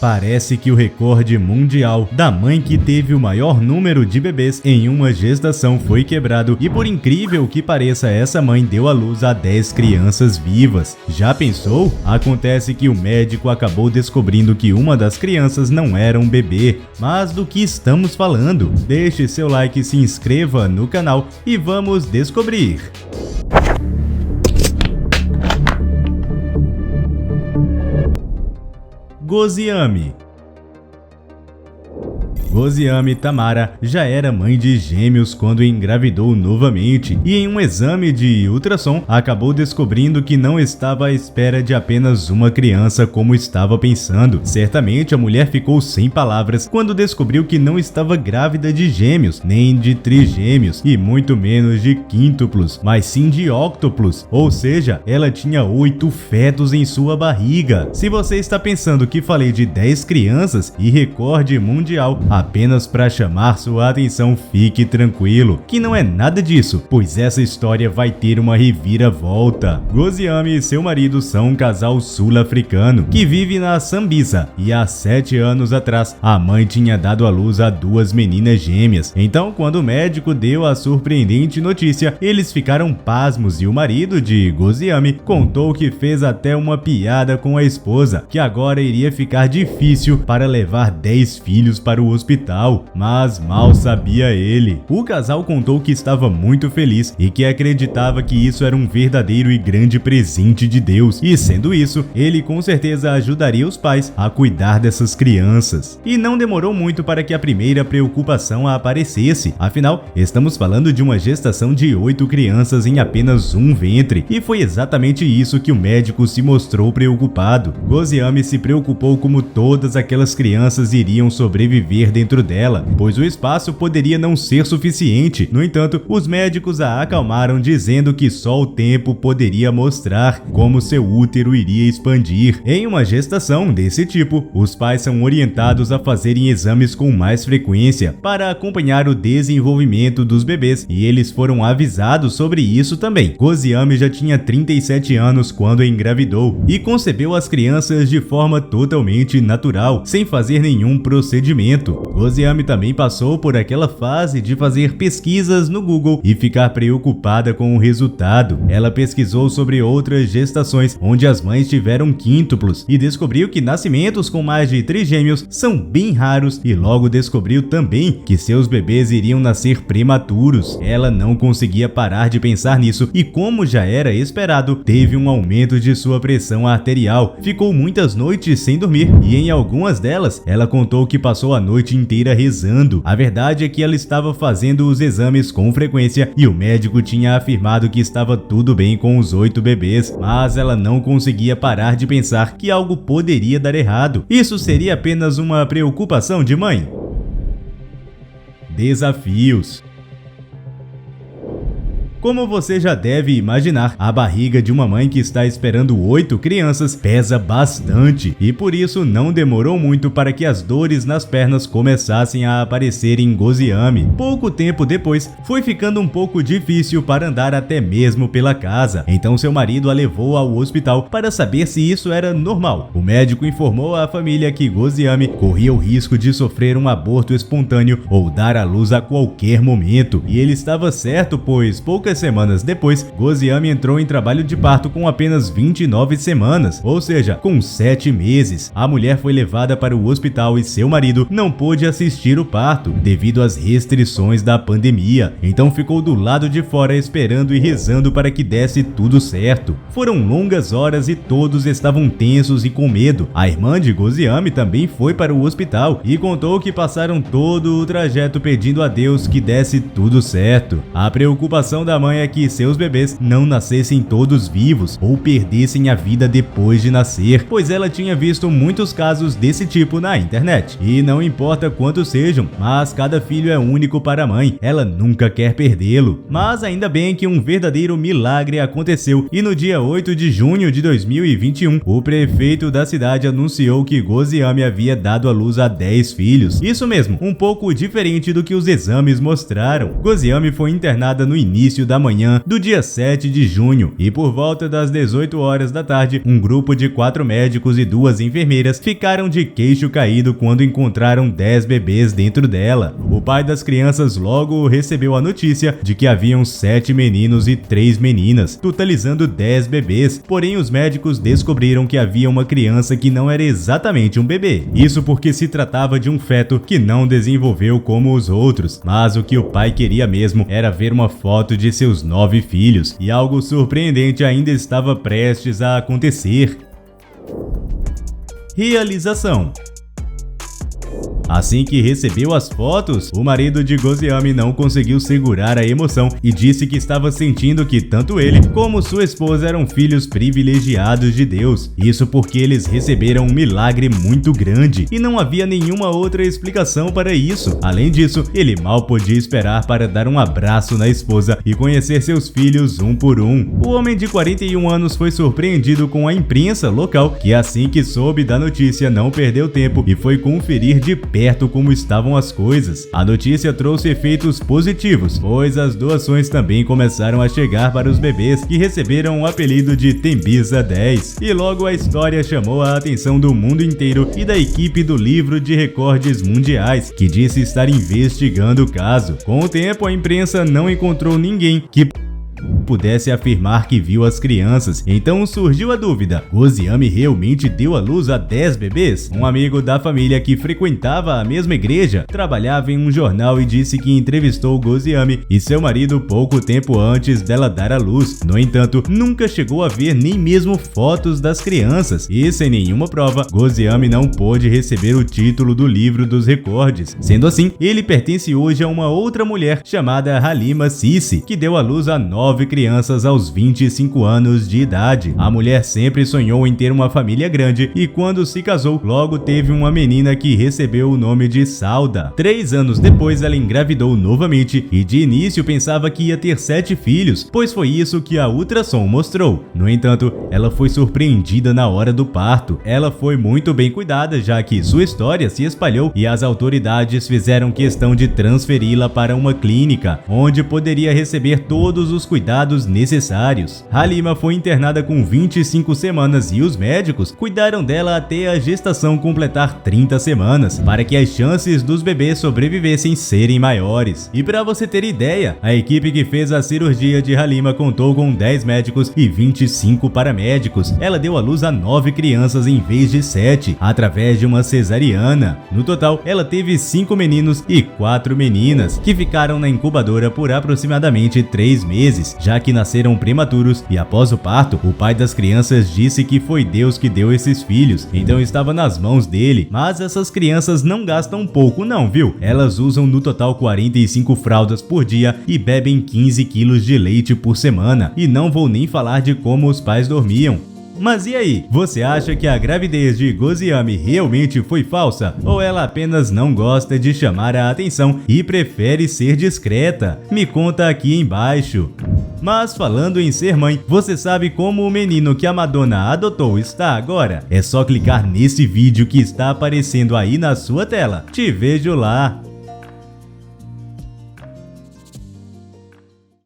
Parece que o recorde mundial da mãe que teve o maior número de bebês em uma gestação foi quebrado e, por incrível que pareça, essa mãe deu à luz a 10 crianças vivas. Já pensou? Acontece que o médico acabou descobrindo que uma das crianças não era um bebê. Mas do que estamos falando? Deixe seu like, se inscreva no canal e vamos descobrir! Goziame. Goziame Tamara já era mãe de gêmeos quando engravidou novamente e, em um exame de ultrassom, acabou descobrindo que não estava à espera de apenas uma criança como estava pensando. Certamente a mulher ficou sem palavras quando descobriu que não estava grávida de gêmeos, nem de trigêmeos e muito menos de quíntuplos, mas sim de óctuplos, ou seja, ela tinha 8 fetos em sua barriga. Se você está pensando que falei de 10 crianças e recorde mundial apenas para chamar sua atenção, fique tranquilo, que não é nada disso, pois essa história vai ter uma reviravolta. Goziame e seu marido são um casal sul-africano que vive na Zambisa e há 7 anos atrás a mãe tinha dado à luz a 2 meninas gêmeas. Então, quando o médico deu a surpreendente notícia, eles ficaram pasmos e o marido de Goziame contou que fez até uma piada com a esposa, que agora iria ficar difícil para levar 10 filhos para o hospital, mas mal sabia ele. O casal contou que estava muito feliz e que acreditava que isso era um verdadeiro e grande presente de Deus, e sendo isso, ele com certeza ajudaria os pais a cuidar dessas crianças. E não demorou muito para que a primeira preocupação aparecesse, afinal, estamos falando de uma gestação de 8 crianças em apenas um ventre, e foi exatamente isso que o médico se mostrou preocupado. Goziame se preocupou como todas aquelas crianças iriam sobreviver dentro dela, pois o espaço poderia não ser suficiente. No entanto, os médicos a acalmaram, dizendo que só o tempo poderia mostrar como seu útero iria expandir. Em uma gestação desse tipo, os pais são orientados a fazerem exames com mais frequência para acompanhar o desenvolvimento dos bebês, e eles foram avisados sobre isso também. Goziame já tinha 37 anos quando engravidou e concebeu as crianças de forma totalmente natural, sem fazer nenhum procedimento. Goziame também passou por aquela fase de fazer pesquisas no Google e ficar preocupada com o resultado. Ela pesquisou sobre outras gestações onde as mães tiveram quíntuplos e descobriu que nascimentos com mais de trigêmeos são bem raros, e logo descobriu também que seus bebês iriam nascer prematuros. Ela não conseguia parar de pensar nisso e, como já era esperado, teve um aumento de sua pressão arterial. Ficou muitas noites sem dormir e em algumas delas ela contou que passou a noite inteira rezando. A verdade é que ela estava fazendo os exames com frequência e o médico tinha afirmado que estava tudo bem com os 8 bebês, mas ela não conseguia parar de pensar que algo poderia dar errado. Isso seria apenas uma preocupação de mãe? Desafios. Como você já deve imaginar, a barriga de uma mãe que está esperando 8 crianças pesa bastante, e por isso não demorou muito para que as dores nas pernas começassem a aparecer em Goziame. Pouco tempo depois, foi ficando um pouco difícil para andar até mesmo pela casa, então seu marido a levou ao hospital para saber se isso era normal. O médico informou à família que Goziame corria o risco de sofrer um aborto espontâneo ou dar à luz a qualquer momento, e ele estava certo, pois poucas semanas depois, Goziame entrou em trabalho de parto com apenas 29 semanas, ou seja, com 7 meses. A mulher foi levada para o hospital e seu marido não pôde assistir o parto devido às restrições da pandemia, então ficou do lado de fora esperando e rezando para que desse tudo certo. Foram longas horas e todos estavam tensos e com medo. A irmã de Goziame também foi para o hospital e contou que passaram todo o trajeto pedindo a Deus que desse tudo certo. A preocupação da mãe é que seus bebês não nascessem todos vivos ou perdessem a vida depois de nascer, pois ela tinha visto muitos casos desse tipo na internet. E não importa quantos sejam, mas cada filho é único para a mãe, ela nunca quer perdê-lo. Mas ainda bem que um verdadeiro milagre aconteceu e no dia 8 de junho de 2021, o prefeito da cidade anunciou que Goziame havia dado à luz a 10 filhos. Isso mesmo, um pouco diferente do que os exames mostraram. Goziame foi internada no início da da manhã do dia 7 de junho e por volta das 18 horas da tarde, um grupo de 4 médicos e 2 enfermeiras ficaram de queixo caído quando encontraram 10 bebês dentro dela. O pai das crianças logo recebeu a notícia de que haviam 7 meninos e 3 meninas, totalizando 10 bebês, porém os médicos descobriram que havia uma criança que não era exatamente um bebê. Isso porque se tratava de um feto que não desenvolveu como os outros, mas o que o pai queria mesmo era ver uma foto de seus 9 filhos, e algo surpreendente ainda estava prestes a acontecer. Realização. Assim que recebeu as fotos, o marido de Gozeyami não conseguiu segurar a emoção e disse que estava sentindo que tanto ele como sua esposa eram filhos privilegiados de Deus. Isso porque eles receberam um milagre muito grande e não havia nenhuma outra explicação para isso. Além disso, ele mal podia esperar para dar um abraço na esposa e conhecer seus filhos um por um. O homem de 41 anos foi surpreendido com a imprensa local, que assim que soube da notícia não perdeu tempo e foi conferir de perto como estavam as coisas. A notícia trouxe efeitos positivos, pois as doações também começaram a chegar para os bebês que receberam o apelido de Tembisa 10. E logo a história chamou a atenção do mundo inteiro e da equipe do livro de recordes mundiais, que disse estar investigando o caso. Com o tempo, a imprensa não encontrou ninguém que pudesse afirmar que viu as crianças. Então surgiu a dúvida: Gozeyami realmente deu à luz a 10 bebês? Um amigo da família que frequentava a mesma igreja trabalhava em um jornal e disse que entrevistou Gozeyami e seu marido pouco tempo antes dela dar à luz. No entanto, nunca chegou a ver nem mesmo fotos das crianças e, sem nenhuma prova, Gozeyami não pôde receber o título do livro dos recordes. Sendo assim, ele pertence hoje a uma outra mulher chamada Halima Sisi, que deu à luz a 9 crianças aos 25 anos de idade. A mulher sempre sonhou em ter uma família grande e quando se casou, logo teve uma menina que recebeu o nome de Sauda. 3 anos depois, ela engravidou novamente e de início pensava que ia ter 7 filhos, pois foi isso que a ultrassom mostrou. No entanto, ela foi surpreendida na hora do parto. Ela foi muito bem cuidada, já que sua história se espalhou e as autoridades fizeram questão de transferi-la para uma clínica, onde poderia receber todos os cuidados necessários. Halima foi internada com 25 semanas e os médicos cuidaram dela até a gestação completar 30 semanas, para que as chances dos bebês sobrevivessem serem maiores. E para você ter ideia, a equipe que fez a cirurgia de Halima contou com 10 médicos e 25 paramédicos. Ela deu à luz a 9 crianças em vez de 7, através de uma cesariana. No total, ela teve 5 meninos e 4 meninas, que ficaram na incubadora por aproximadamente 3 meses, já que nasceram prematuros, e após o parto, o pai das crianças disse que foi Deus que deu esses filhos, então estava nas mãos dele. Mas essas crianças não gastam pouco não, viu? Elas usam no total 45 fraldas por dia e bebem 15 quilos de leite por semana, e não vou nem falar de como os pais dormiam. Mas e aí, você acha que a gravidez de Gozeyami realmente foi falsa? Ou ela apenas não gosta de chamar a atenção e prefere ser discreta? Me conta aqui embaixo. Mas falando em ser mãe, você sabe como o menino que a Madonna adotou está agora? É só clicar nesse vídeo que está aparecendo aí na sua tela. Te vejo lá!